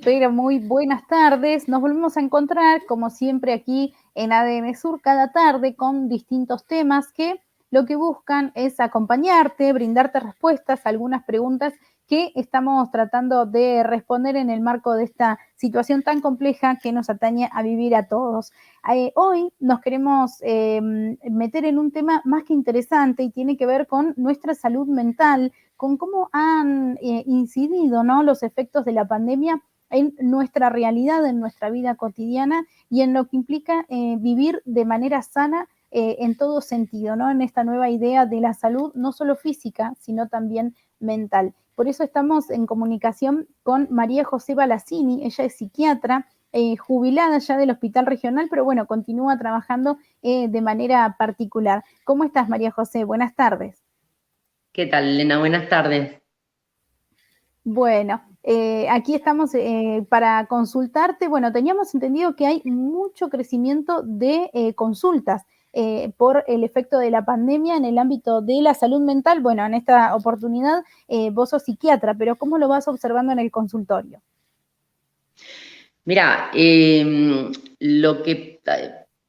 pero muy buenas tardes. Nos volvemos a encontrar, como siempre, aquí en ADN Sur cada tarde con distintos temas que lo que buscan es acompañarte, brindarte respuestas a algunas preguntas que estamos tratando de responder en el marco de esta situación tan compleja que nos atañe a vivir a todos. Hoy nos queremos meter en un tema más que interesante y tiene que ver con nuestra salud mental, con cómo han incidido, ¿no?, los efectos de la pandemia en nuestra realidad, en nuestra vida cotidiana y en lo que implica vivir de manera sana en todo sentido, ¿no?, en esta nueva idea de la salud, no solo física, sino también mental. Por eso estamos en comunicación con María José Balazzini. Ella es psiquiatra, jubilada ya del Hospital Regional, pero bueno, continúa trabajando de manera particular. ¿Cómo estás, María José? Buenas tardes. ¿Qué tal, Elena? Buenas tardes. Bueno, aquí estamos para consultarte. Bueno, teníamos entendido que hay mucho crecimiento de consultas por el efecto de la pandemia en el ámbito de la salud mental. Bueno, en esta oportunidad vos sos psiquiatra, pero ¿cómo lo vas observando en el consultorio? Mira, lo que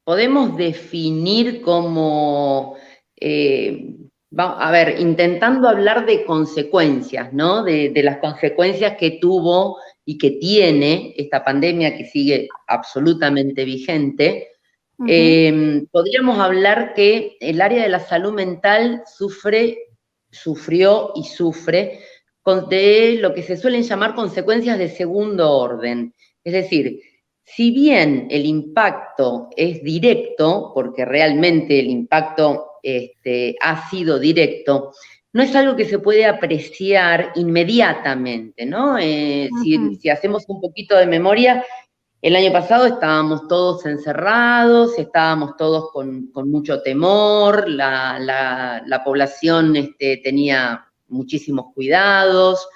podemos definir como, a ver, intentando hablar de consecuencias, ¿no? De las consecuencias que tuvo y que tiene esta pandemia que sigue absolutamente vigente. Podríamos hablar que el área de la salud mental sufrió y sufre de lo que se suelen llamar consecuencias de segundo orden. Es decir, si bien el impacto es directo, porque realmente el impacto ha sido directo, no es algo que se puede apreciar inmediatamente, ¿no? Si hacemos un poquito de memoria, el año pasado estábamos todos encerrados, estábamos todos con mucho temor, la población tenía muchísimos cuidados,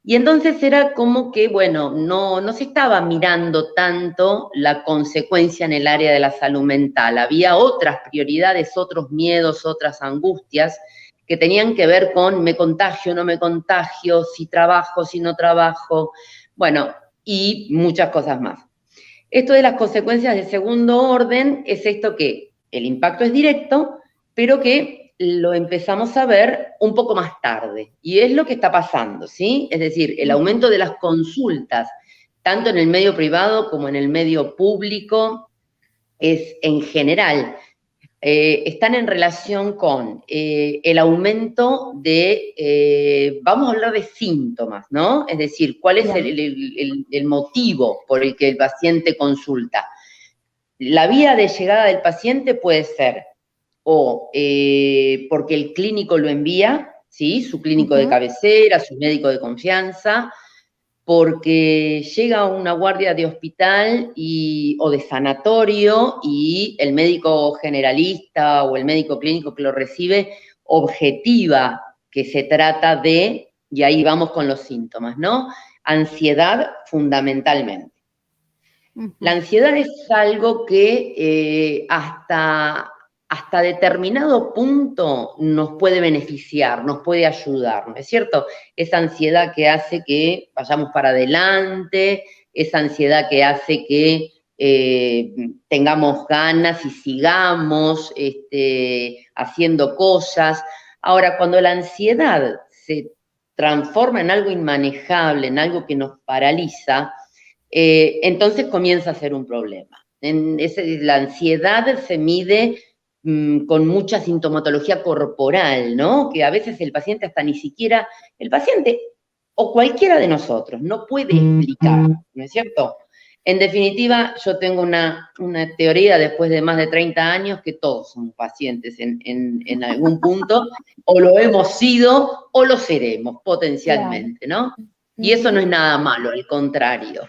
y entonces era como que, bueno, no se estaba mirando tanto la consecuencia en el área de la salud mental. Había otras prioridades, otros miedos, otras angustias que tenían que ver con me contagio, no me contagio, si trabajo, si no trabajo. Bueno, y muchas cosas más. Esto de las consecuencias de segundo orden es esto que el impacto es directo, pero que lo empezamos a ver un poco más tarde. Y es lo que está pasando, ¿sí? Es decir, el aumento de las consultas, tanto en el medio privado como en el medio público, es en general, están en relación con el aumento de, vamos a hablar de síntomas, ¿no? Es decir, ¿cuál es el motivo por el que el paciente consulta? La vía de llegada del paciente puede ser o porque el clínico lo envía, ¿sí? Su clínico de cabecera, su médico de confianza, porque llega una guardia de hospital o de sanatorio y el médico generalista o el médico clínico que lo recibe objetiva que se trata de, y ahí vamos con los síntomas, ¿no? Ansiedad fundamentalmente. La ansiedad es algo que hasta determinado punto nos puede beneficiar, nos puede ayudar, ¿no es cierto? Esa ansiedad que hace que vayamos para adelante, esa ansiedad que hace que tengamos ganas y sigamos haciendo cosas. Ahora, cuando la ansiedad se transforma en algo inmanejable, en algo que nos paraliza, entonces comienza a ser un problema. La ansiedad se mide con mucha sintomatología corporal, ¿no? Que a veces el paciente hasta ni siquiera, el paciente o cualquiera de nosotros no puede explicar, ¿no es cierto? En definitiva, yo tengo una teoría después de más de 30 años que todos somos pacientes en algún punto, o lo hemos sido o lo seremos potencialmente, ¿no? Y eso no es nada malo, al contrario.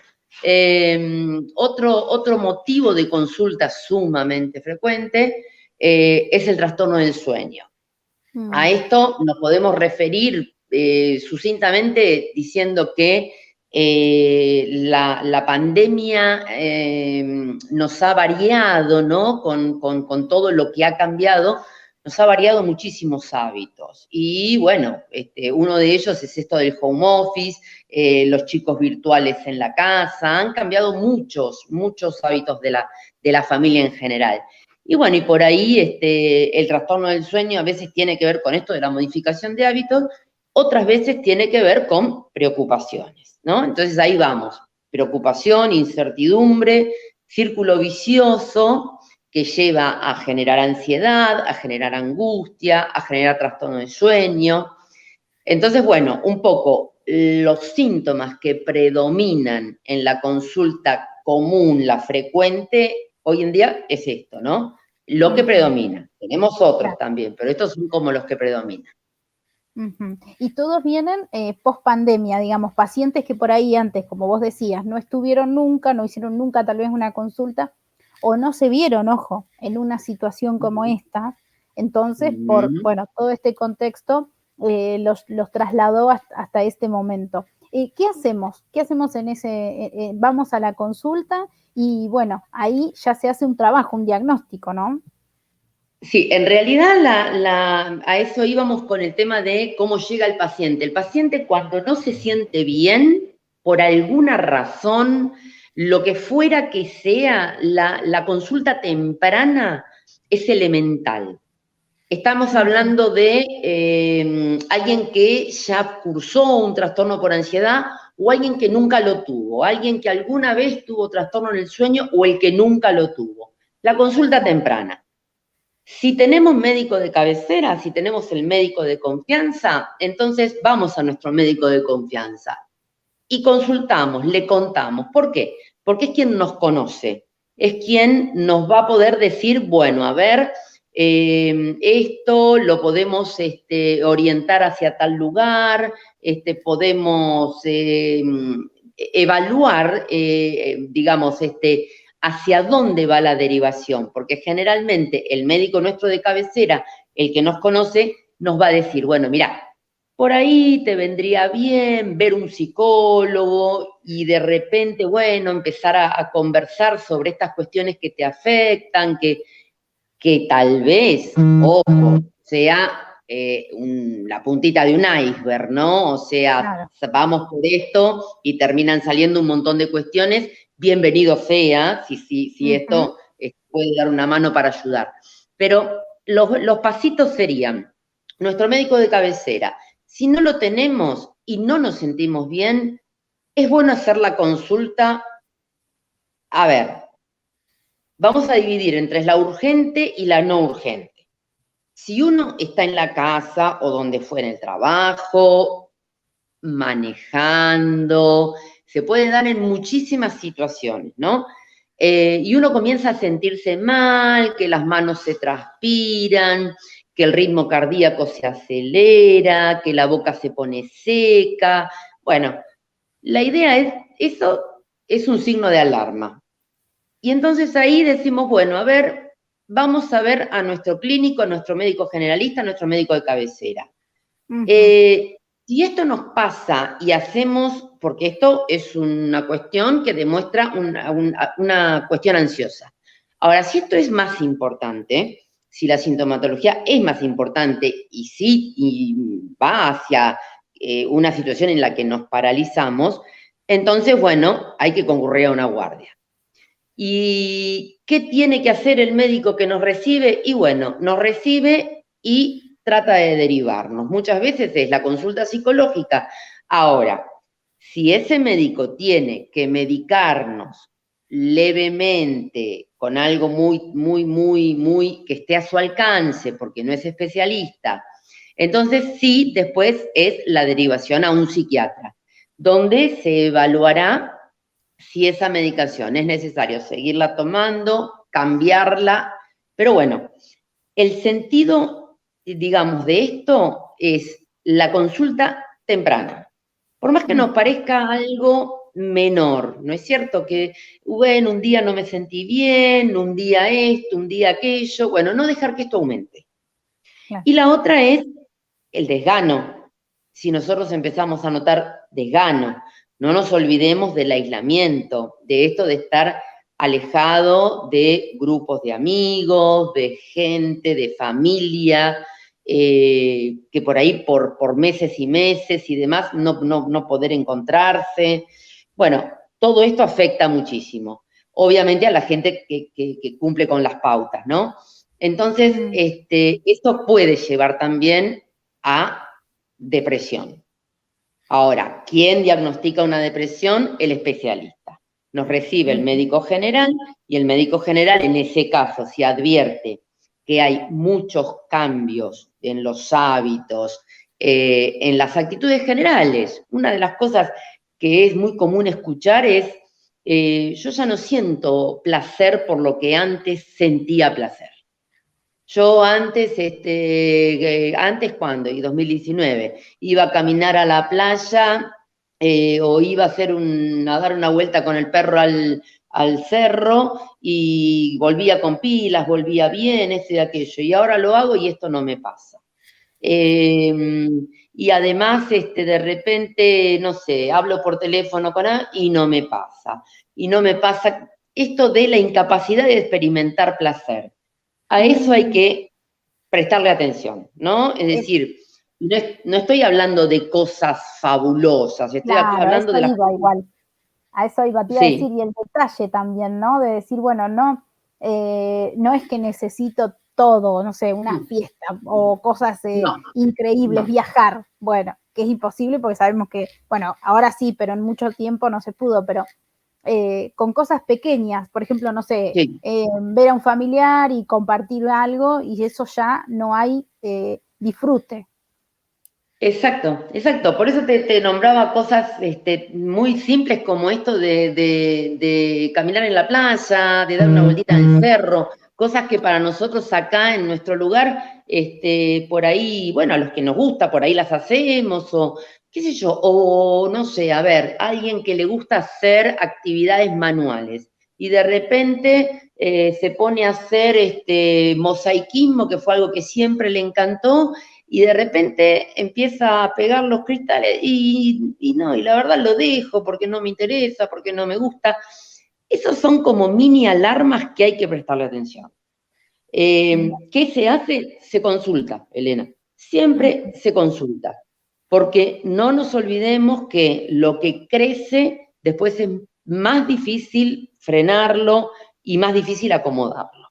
Otro motivo de consulta sumamente frecuente es el trastorno del sueño. A esto nos podemos referir sucintamente diciendo que la pandemia nos ha variado, ¿no? Con todo lo que ha cambiado, nos ha variado muchísimos hábitos. Y bueno, uno de ellos es esto del home office, los chicos virtuales en la casa, han cambiado muchos hábitos de la familia en general. Y bueno, y por ahí el trastorno del sueño a veces tiene que ver con esto de la modificación de hábitos, otras veces tiene que ver con preocupaciones, ¿no? Entonces ahí vamos, preocupación, incertidumbre, círculo vicioso que lleva a generar ansiedad, a generar angustia, a generar trastorno de sueño. Entonces, bueno, un poco los síntomas que predominan en la consulta común, la frecuente, hoy en día es esto, ¿no? Lo que predomina. Tenemos otros también, pero estos son como los que predominan. Y todos vienen post pandemia, digamos, pacientes que por ahí antes, como vos decías, no estuvieron nunca, no hicieron nunca tal vez una consulta, o no se vieron, ojo, en una situación como esta. Entonces, por bueno, todo este contexto los trasladó hasta este momento. ¿Qué hacemos? ¿Qué hacemos en ese? Vamos a la consulta y bueno, ahí ya se hace un trabajo, un diagnóstico, ¿no? Sí, en realidad a eso íbamos con el tema de cómo llega el paciente. El paciente cuando no se siente bien, por alguna razón, lo que fuera que sea, la consulta temprana es elemental. Estamos hablando de alguien que ya cursó un trastorno por ansiedad o alguien que nunca lo tuvo, alguien que alguna vez tuvo trastorno en el sueño o el que nunca lo tuvo. La consulta temprana. Si tenemos médico de cabecera, si tenemos el médico de confianza, entonces vamos a nuestro médico de confianza y consultamos, le contamos. ¿Por qué? Porque es quien nos conoce, es quien nos va a poder decir, bueno, a ver, esto lo podemos orientar hacia tal lugar, podemos evaluar, digamos, hacia dónde va la derivación, porque generalmente el médico nuestro de cabecera, el que nos conoce, nos va a decir, bueno, mira, por ahí te vendría bien ver un psicólogo y de repente, bueno, empezar a conversar sobre estas cuestiones que te afectan, que tal vez, ojo, sea la puntita de un iceberg, ¿no? O sea, vamos por esto y terminan saliendo un montón de cuestiones. Bienvenido sea, si esto puede dar una mano para ayudar. Pero los pasitos serían, nuestro médico de cabecera, si no lo tenemos y no nos sentimos bien, es bueno hacer la consulta. A ver, vamos a dividir entre la urgente y la no urgente. Si uno está en la casa o donde fue en el trabajo, manejando, se puede dar en muchísimas situaciones, ¿no? Y uno comienza a sentirse mal, que las manos se transpiran, que el ritmo cardíaco se acelera, que la boca se pone seca. Bueno, la idea es, eso es un signo de alarma. Y entonces ahí decimos, bueno, a ver, vamos a ver a nuestro clínico, a nuestro médico generalista, a nuestro médico de cabecera. Si esto nos pasa y hacemos, porque esto es una cuestión que demuestra una cuestión ansiosa. Ahora, si esto es más importante, si la sintomatología es más importante y va hacia una situación en la que nos paralizamos, entonces, bueno, hay que concurrir a una guardia. ¿Y qué tiene que hacer el médico que nos recibe? Y bueno, nos recibe y trata de derivarnos. Muchas veces es la consulta psicológica. Ahora, si ese médico tiene que medicarnos levemente con algo muy que esté a su alcance, porque no es especialista, entonces sí, después es la derivación a un psiquiatra, donde se evaluará si esa medicación es necesario seguirla tomando, cambiarla, pero bueno, el sentido, digamos, de esto es la consulta temprana. Por más que nos parezca algo menor, ¿no es cierto? Que, bueno, un día no me sentí bien, un día esto, un día aquello, bueno, no dejar que esto aumente. Claro. Y la otra es el desgano. Si nosotros empezamos a notar desgano, no nos olvidemos del aislamiento, de esto de estar alejado de grupos de amigos, de gente, de familia, que por ahí por meses y meses y demás no poder encontrarse. Bueno, todo esto afecta muchísimo. Obviamente a la gente que cumple con las pautas, ¿no? Entonces, esto puede llevar también a depresión. Ahora, ¿quién diagnostica una depresión? El especialista. Nos recibe el médico general y el médico general, en ese caso, si advierte que hay muchos cambios en los hábitos, en las actitudes generales. Una de las cosas que es muy común escuchar es, yo ya no siento placer por lo que antes sentía placer. Yo antes, antes cuando, y 2019, iba a caminar a la playa o iba a a dar una vuelta con el perro al cerro y volvía con pilas, volvía bien, esto y aquello. Y ahora lo hago y esto no me pasa. Y además, de repente, no sé, hablo por teléfono con él y no me pasa. Y no me pasa esto de la incapacidad de experimentar placer. A eso hay que prestarle atención, ¿no? Es decir, no estoy hablando de cosas fabulosas, estoy hablando de las cosas. Igual. A eso iba, te iba a decir, y el detalle también, ¿no? De decir, bueno, no es que necesito todo, no sé, una fiesta o cosas increíbles, viajar, bueno, que es imposible porque sabemos que, bueno, ahora sí, pero en mucho tiempo no se pudo, pero con cosas pequeñas, por ejemplo, no sé, ver a un familiar y compartir algo y eso ya no hay disfrute. Exacto. Por eso te nombraba cosas muy simples como esto de caminar en la playa, de dar una vueltita en el cerro, cosas que para nosotros acá en nuestro lugar, por ahí, bueno, a los que nos gusta, por ahí las hacemos, o qué sé yo, o no sé, a ver, alguien que le gusta hacer actividades manuales y de repente se pone a hacer mosaicismo, que fue algo que siempre le encantó, y de repente empieza a pegar los cristales y la verdad lo dejo porque no me interesa, porque no me gusta. Esos son como mini alarmas que hay que prestarle atención. ¿Qué se hace? Se consulta, Elena. Siempre se consulta. Porque no nos olvidemos que lo que crece después es más difícil frenarlo y más difícil acomodarlo.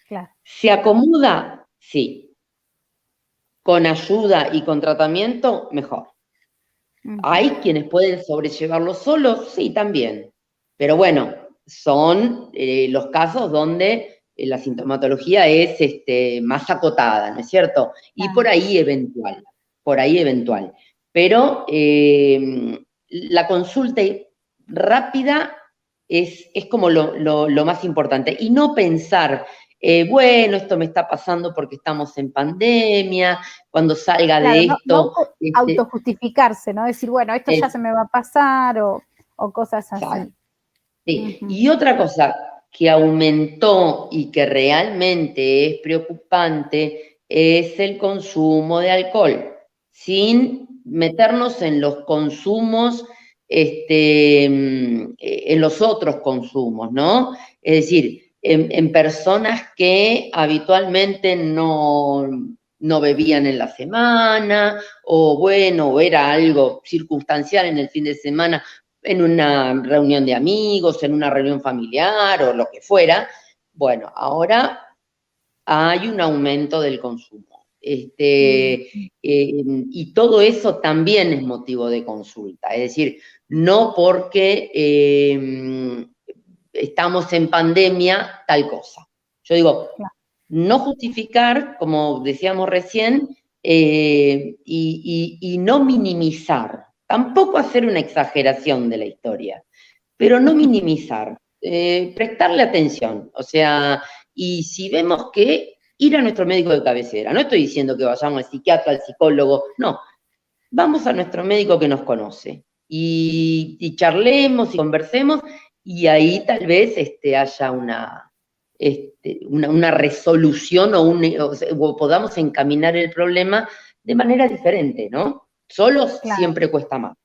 Claro. ¿Se acomoda? Sí. Con ayuda y con tratamiento, mejor. ¿Hay quienes pueden sobrellevarlo solos? Sí, también. Pero bueno, son los casos donde la sintomatología es más acotada, ¿no es cierto? Y por ahí eventual. Pero la consulta rápida es como lo más importante. Y no pensar, bueno, esto me está pasando porque estamos en pandemia, cuando salga de esto. No autojustificarse, ¿no? Decir, bueno, esto ya se me va a pasar o cosas así. Sí. Y otra cosa que aumentó y que realmente es preocupante es el consumo de alcohol, sin meternos en los consumos, en los otros consumos, ¿no? Es decir, en personas que habitualmente no bebían en la semana, o bueno, o era algo circunstancial en el fin de semana, en una reunión de amigos, en una reunión familiar o lo que fuera. Bueno, ahora hay un aumento del consumo. Y todo eso también es motivo de consulta. Es decir, no porque estamos en pandemia, tal cosa. Yo digo, no justificar, como decíamos recién, y no minimizar. Tampoco hacer una exageración de la historia, pero no minimizar, prestarle atención. O sea, y si vemos que ir a nuestro médico de cabecera, no estoy diciendo que vayamos al psiquiatra, al psicólogo, no, vamos a nuestro médico que nos conoce y charlemos y conversemos y ahí tal vez haya una resolución o podamos encaminar el problema de manera diferente, ¿no? Solos siempre cuesta más.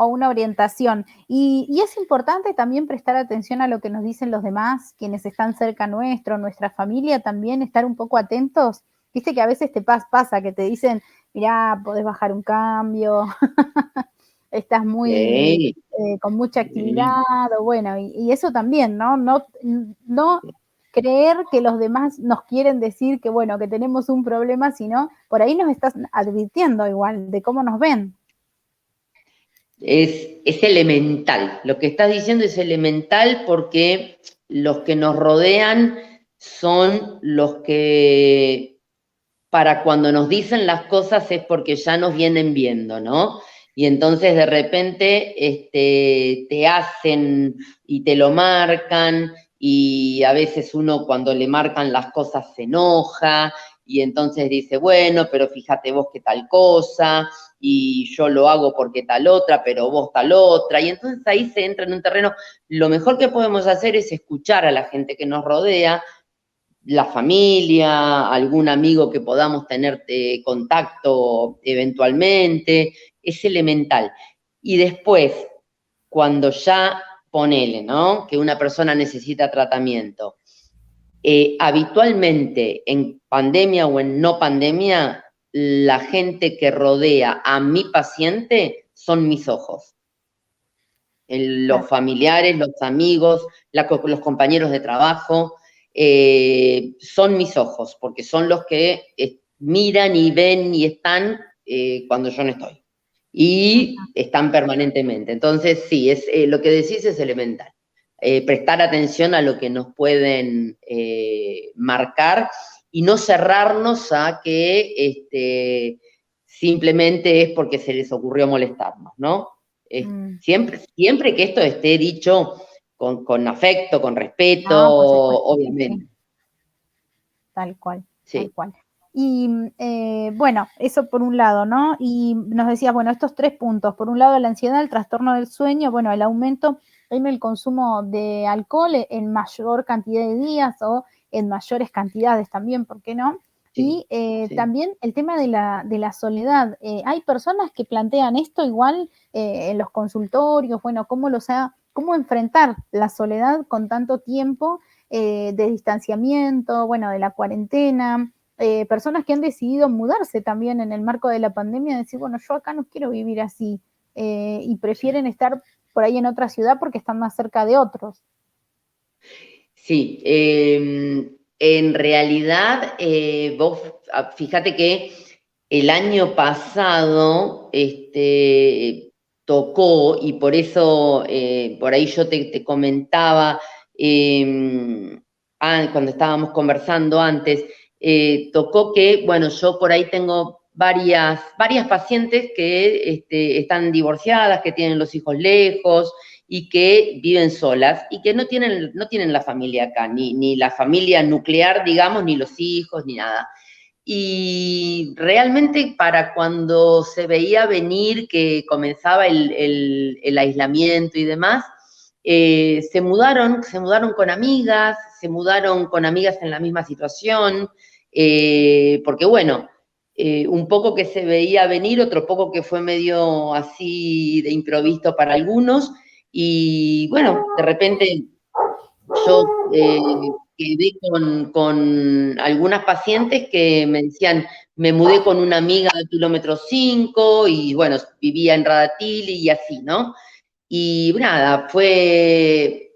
o una orientación. Y es importante también prestar atención a lo que nos dicen los demás, quienes están cerca nuestro, nuestra familia también, estar un poco atentos. Viste que a veces te pasa que te dicen, mirá, podés bajar un cambio, estás muy Sí, con mucha sí. actividad, o bueno, y eso también, ¿no? No creer que los demás nos quieren decir que, bueno, que tenemos un problema, sino por ahí nos estás advirtiendo igual de cómo nos ven. Es elemental. Lo que estás diciendo es elemental porque los que nos rodean son los que, para cuando nos dicen las cosas es porque ya nos vienen viendo, ¿no? Y entonces de repente te hacen y te lo marcan, y a veces uno cuando le marcan las cosas se enoja, y entonces dice, bueno, pero fíjate vos qué tal cosa, y yo lo hago porque tal otra, pero vos tal otra, y entonces ahí se entra en un terreno. Lo mejor que podemos hacer es escuchar a la gente que nos rodea, la familia, algún amigo que podamos tener contacto eventualmente, es elemental. Y después, cuando ya ponele, ¿no? Que una persona necesita tratamiento, habitualmente en pandemia o en no pandemia, la gente que rodea a mi paciente son mis ojos. Los Claro. familiares, los amigos, los compañeros de trabajo, son mis ojos, porque son los que miran y ven y están cuando yo no estoy. Y están permanentemente. Entonces, sí, lo que decís es elemental. Prestar atención a lo que nos pueden marcar y no cerrarnos a que simplemente es porque se les ocurrió molestarnos, ¿no? Siempre que esto esté dicho con afecto, con respeto, No, por supuesto, obviamente. sí, tal cual, tal Sí, cual. Y bueno, eso por un lado, ¿no? Y nos decías, bueno, estos 3 puntos. Por un lado, la ansiedad, el trastorno del sueño, bueno, el aumento en el consumo de alcohol en mayor cantidad de días o en mayores cantidades también, ¿por qué no? sí, Y sí. también el tema de la soledad. Hay personas que plantean esto igual en los consultorios, bueno, cómo enfrentar la soledad con tanto tiempo de distanciamiento, bueno, de la cuarentena, personas que han decidido mudarse también en el marco de la pandemia, decir, bueno, yo acá no quiero vivir así, y prefieren estar por ahí en otra ciudad porque están más cerca de otros. Sí, en realidad, vos fíjate que el año pasado tocó, y por eso por ahí yo te comentaba cuando estábamos conversando antes, tocó que, bueno, yo por ahí tengo varias pacientes que están divorciadas, que tienen los hijos lejos y que viven solas y que no tienen la familia acá, ni la familia nuclear, digamos, ni los hijos, ni nada. Y realmente para cuando se veía venir que comenzaba el aislamiento y demás, se mudaron con amigas en la misma situación, porque bueno, un poco que se veía venir, otro poco que fue medio así de improviso para algunos, y bueno, de repente yo quedé con algunas pacientes que me decían, me mudé con una amiga del kilómetro 5 y bueno, vivía en Radatili y así, ¿no? Y nada, fue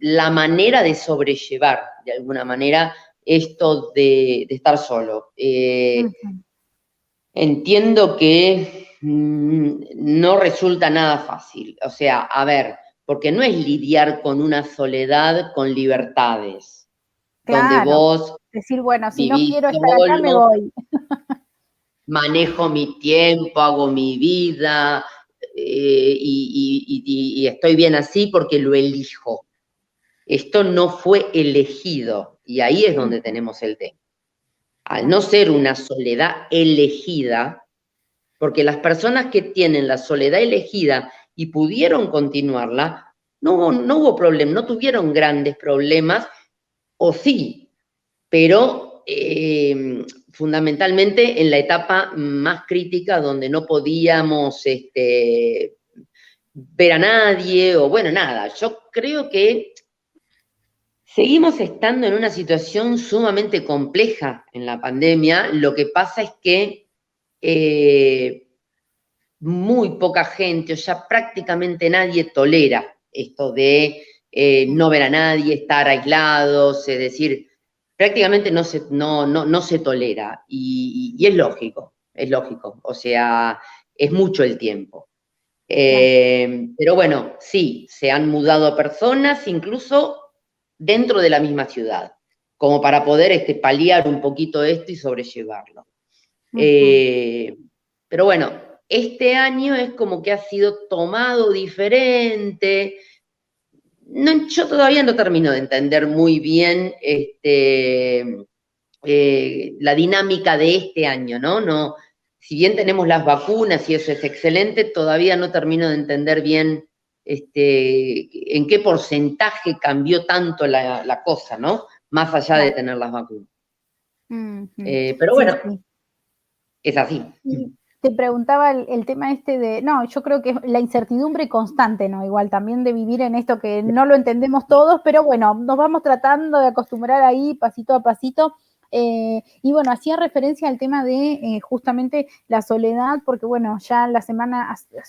la manera de sobrellevar, de alguna manera, esto de estar solo. Ujú. Entiendo que no resulta nada fácil. O sea, a ver, porque no es lidiar con una soledad con libertades, donde Claro, vos decir, bueno, si no vivís quiero estar acá, me solo, voy. manejo mi tiempo, hago mi vida, y estoy bien así porque lo elijo. Esto no fue elegido, y ahí es donde Ujú. tenemos el tema. Al Tal no cual. ser una soledad elegida, porque las personas que tienen la soledad elegida y pudieron continuarla, no hubo problema, no tuvieron grandes problemas, o sí, pero fundamentalmente en la etapa más crítica donde no podíamos ver a nadie, o bueno, nada. Yo creo que seguimos estando en una situación sumamente compleja en la pandemia. Lo que pasa es que muy poca gente, o ya prácticamente nadie tolera esto de no ver a nadie, estar aislados, es decir, prácticamente no se tolera. Y es lógico, o sea, es mucho el tiempo. Pero bueno, sí, se han mudado personas, incluso dentro de la misma ciudad, como para poder paliar un poquito esto y sobrellevarlo. Pero bueno, este año es como que ha sido tomado diferente. No, yo todavía no termino de entender muy bien la dinámica de este año, ¿no? No, si bien tenemos las vacunas y eso es excelente, todavía no termino de entender bien en qué porcentaje cambió tanto la cosa, ¿no? Más allá de tener las vacunas. Pero Sí, bueno, sí. es así. Y te preguntaba el tema este de, no, yo creo que es la incertidumbre constante, ¿no? Igual también de vivir en esto que no lo entendemos todos, pero bueno, nos vamos tratando de acostumbrar ahí pasito a pasito. Y bueno, hacía referencia al tema de justamente la soledad, porque bueno, ya hace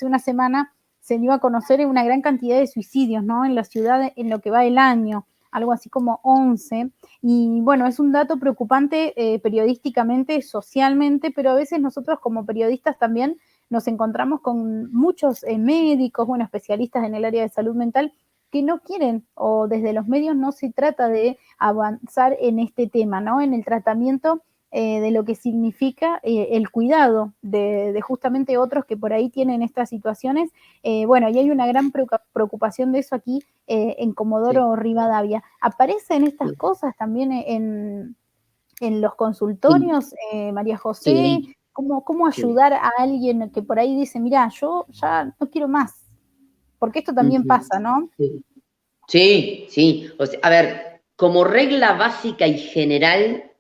una semana se dio a conocer una gran cantidad de suicidios, ¿no? En la ciudad en lo que va el año, algo así como 11. Y bueno, es un dato preocupante periodísticamente, socialmente, pero a veces nosotros como periodistas también nos encontramos con muchos médicos, bueno, especialistas en el área de salud mental que no quieren, o desde los medios no se trata de avanzar en este tema, ¿no? En el tratamiento de lo que significa el cuidado de justamente otros que por ahí tienen estas situaciones. Bueno, y hay una gran preocupación de eso aquí en Comodoro Rivadavia. ¿Aparecen estas cosas también en los consultorios, María José? Sí, ¿Cómo sí. ayudar a alguien que por ahí dice, mira, yo ya no quiero más? Porque esto también Ujú. pasa, ¿no? Sí, sí, sí. O sea, a ver, como regla básica y general,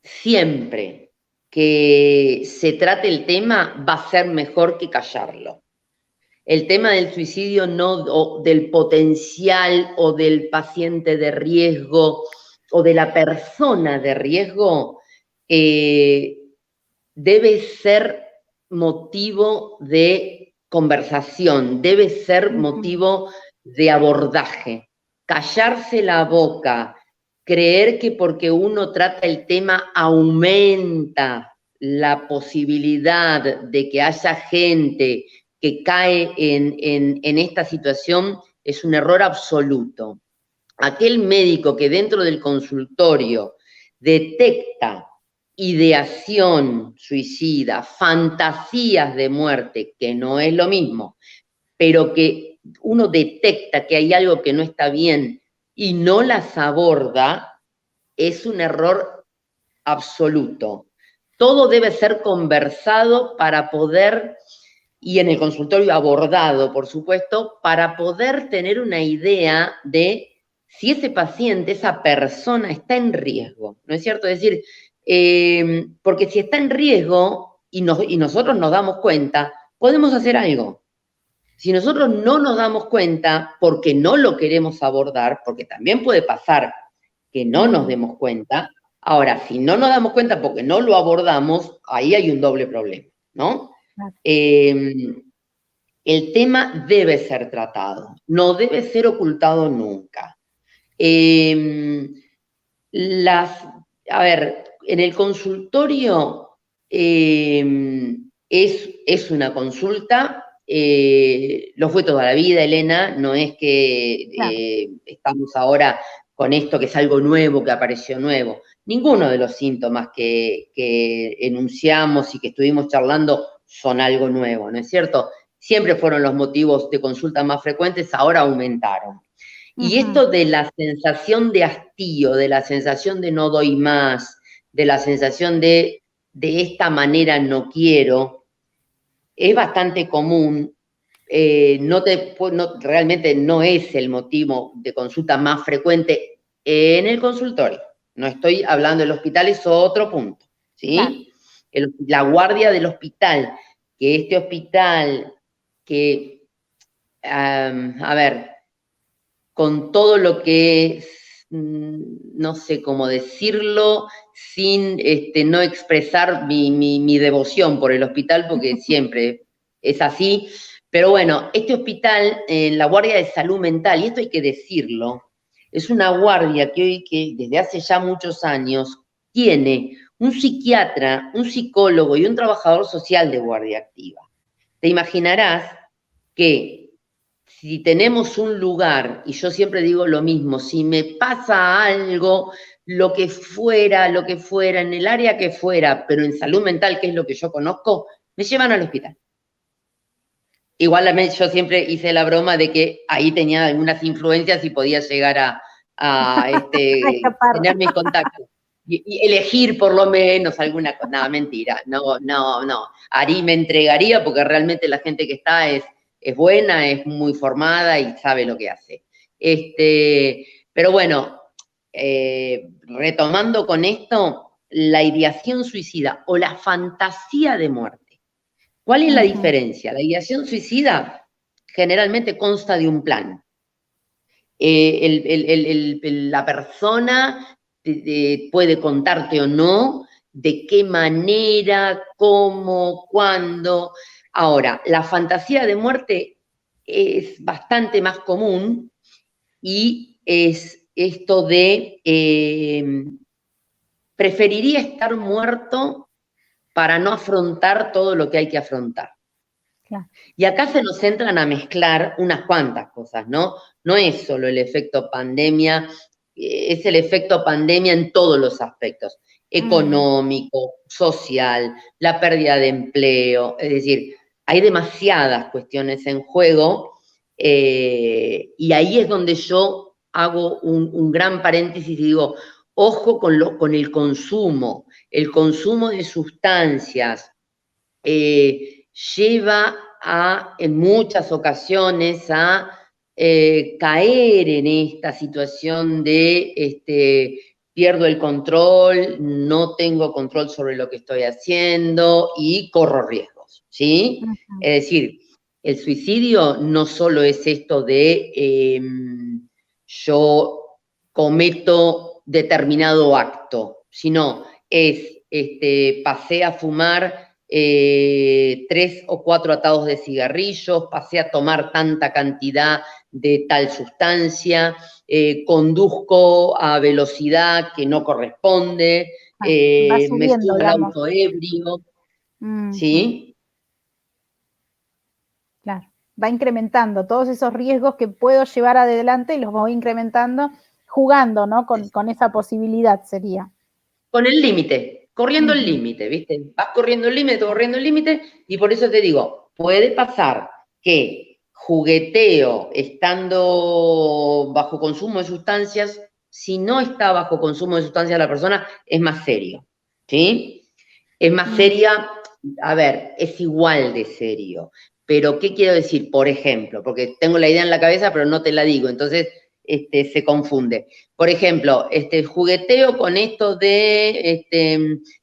siempre que se trate el tema va a ser mejor que callarlo. El tema del suicidio no, o del potencial o del paciente de riesgo o de la persona de riesgo debe ser motivo de conversación, debe ser motivo de abordaje. Callarse la boca, creer que porque uno trata el tema aumenta la posibilidad de que haya gente que cae en esta situación es un error absoluto. Aquel médico que dentro del consultorio detecta ideación suicida, fantasías de muerte, que no es lo mismo, pero que uno detecta que hay algo que no está bien y no las aborda, es un error absoluto. Todo debe ser conversado para poder, y en el consultorio abordado, por supuesto, para poder tener una idea de si ese paciente, esa persona está en riesgo, ¿no es cierto? Es decir, porque si está en riesgo y nosotros nos damos cuenta, podemos hacer algo. Si nosotros no nos damos cuenta porque no lo queremos abordar, porque también puede pasar que no nos demos cuenta, ahora, si no nos damos cuenta porque no lo abordamos, ahí hay un doble problema, ¿no? El tema debe ser tratado, no debe ser ocultado nunca. A ver, en el consultorio es una consulta, lo fue toda la vida, Elena, no es que Claro. estamos ahora con esto que es algo nuevo, que apareció nuevo. Ninguno de los síntomas que enunciamos y que estuvimos charlando son algo nuevo, ¿no es cierto? Siempre fueron los motivos de consulta más frecuentes, ahora aumentaron. Y esto de la sensación de hastío, de la sensación de no doy más, de la sensación de esta manera no quiero, es bastante común. Realmente no es el motivo de consulta más frecuente en el consultorio. No estoy hablando del hospital, es otro punto, Claro. ¿sí? La guardia del hospital, que este hospital que a ver, con todo lo que es, no sé cómo decirlo, sin no expresar mi devoción por el hospital, porque siempre es así. Pero bueno, este hospital, la Guardia de Salud Mental, y esto hay que decirlo, es una guardia que desde hace ya muchos años tiene un psiquiatra, un psicólogo y un trabajador social de guardia activa. Te imaginarás que si tenemos un lugar, y yo siempre digo lo mismo, si me pasa algo, lo que fuera, en el área que fuera, pero en salud mental, que es lo que yo conozco, me llevan al hospital. Igual yo siempre hice la broma de que ahí tenía algunas influencias y podía llegar a tener mis contactos. Y elegir por lo menos alguna cosa. No, mentira, no. Ari me entregaría porque realmente la gente que está es buena, es muy formada y sabe lo que hace. Pero bueno, retomando con esto, la ideación suicida o la fantasía de muerte. ¿Cuál es la diferencia? La ideación suicida generalmente consta de un plan. La persona puede contarte o no de qué manera, cómo, cuándo. Ahora, la fantasía de muerte es bastante más común y es esto de preferiría estar muerto para no afrontar todo lo que hay que afrontar. Claro. Y acá se nos entran a mezclar unas cuantas cosas, ¿no? No es solo el efecto pandemia, es el efecto pandemia en todos los aspectos, económico, social, la pérdida de empleo, es decir, hay demasiadas cuestiones en juego y ahí es donde yo hago un gran paréntesis y digo, ojo con el consumo de sustancias, lleva en muchas ocasiones a caer en esta situación de pierdo el control, no tengo control sobre lo que estoy haciendo y corro riesgos, ¿sí? Es decir, el suicidio no solo es esto de yo cometo determinado acto, sino es pasé a fumar 3 o 4 atados de cigarrillos, pasé a tomar tanta cantidad de tal sustancia, conduzco a velocidad que no corresponde, subiendo, me subo al auto ebrio, ¿sí? Claro, va incrementando todos esos riesgos que puedo llevar adelante y los voy incrementando jugando, ¿no? Con esa posibilidad sería. Con el límite, corriendo el límite, ¿viste? Vas corriendo el límite, y por eso te digo, puede pasar que jugueteo estando bajo consumo de sustancias, si no está bajo consumo de sustancias la persona, es más serio, ¿sí? Es más seria, a ver, es igual de serio, pero ¿qué quiero decir? Por ejemplo, porque tengo la idea en la cabeza, pero no te la digo, entonces se confunde. Por ejemplo, jugueteo con esto de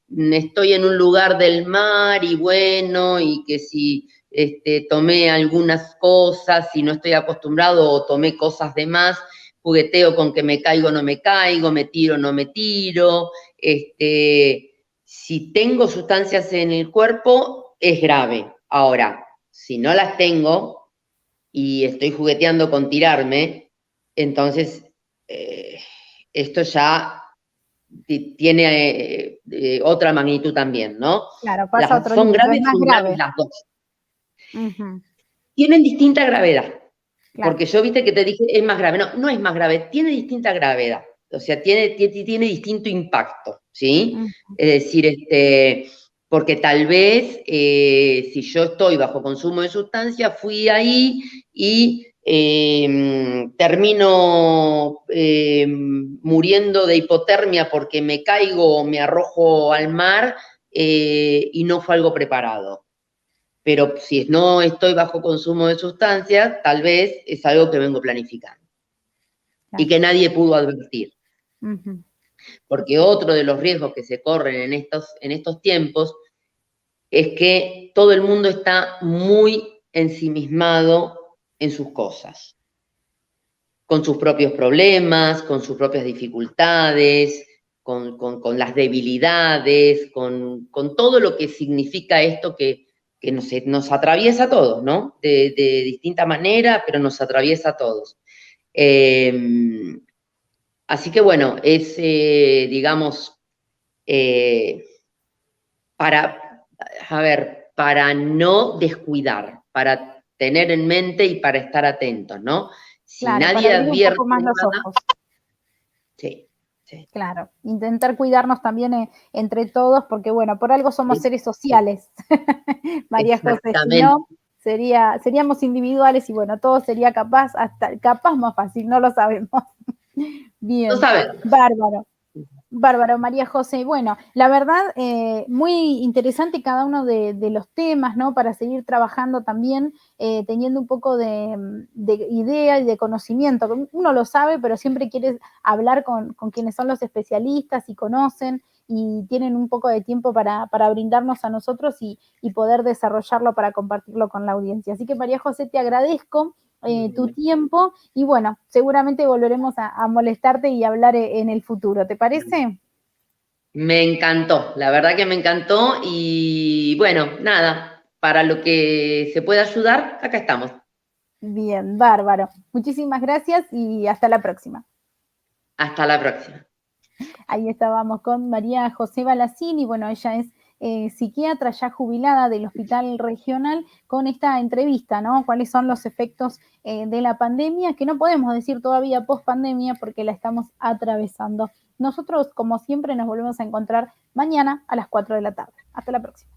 estoy en un lugar del mar y bueno, y que si tomé algunas cosas y no estoy acostumbrado o tomé cosas de más, jugueteo con que me caigo o no me caigo, me tiro o no me tiro, si tengo sustancias en el cuerpo, es grave. Ahora, si no las tengo y estoy jugueteando con tirarme, entonces esto ya tiene otra magnitud también, ¿no? Claro, pasa otro límite, son graves las dos. Tienen distinta gravedad. Claro. Porque yo viste que te dije, es más grave. No, no es más grave, tiene distinta gravedad. O sea, tiene distinto impacto, ¿sí? Es decir, porque tal vez si yo estoy bajo consumo de sustancias, fui ahí y termino muriendo de hipotermia porque me caigo o me arrojo al mar y no fue algo preparado. Pero si no estoy bajo consumo de sustancias, tal vez es algo que vengo planificando. Claro. Y que nadie pudo advertir. Porque otro de los riesgos que se corren en estos tiempos es que todo el mundo está muy ensimismado en sus cosas, con sus propios problemas, con sus propias dificultades, con las debilidades, con todo lo que significa esto que nos atraviesa a todos, ¿no? De distinta manera, pero nos atraviesa a todos. Así que bueno, es, digamos, para no descuidar, para tener en mente y para estar atentos, ¿no? Si Claro, para nadie abrir un advierte poco más los nada, ojos. sí, sí. Claro, intentar cuidarnos también entre todos, porque bueno, por algo somos Sí, seres sociales, María José, si exactamente. no, seríamos individuales y bueno, todo sería capaz más fácil, no lo sabemos. No Bien, sabemos. bárbaro. Bárbaro, María José. Bueno, la verdad, muy interesante cada uno de los temas, ¿no? Para seguir trabajando también, teniendo un poco de idea y de conocimiento. Uno lo sabe, pero siempre quiere hablar con quienes son los especialistas y conocen y tienen un poco de tiempo para brindarnos a nosotros y poder desarrollarlo para compartirlo con la audiencia. Así que, María José, te agradezco tu tiempo y bueno, seguramente volveremos a molestarte y hablar en el futuro. ¿Te parece? Me encantó, la verdad que me encantó y bueno, nada, para lo que se pueda ayudar, acá estamos. Bien, bárbaro. Muchísimas gracias y hasta la próxima. Hasta la próxima. Ahí estábamos con María José Balacini, bueno, ella es psiquiatra ya jubilada del Hospital Regional, con esta entrevista, ¿no? ¿Cuáles son los efectos de la pandemia? Que no podemos decir todavía post pandemia porque la estamos atravesando. Nosotros, como siempre, nos volvemos a encontrar mañana a las 4 de la tarde. Hasta la próxima.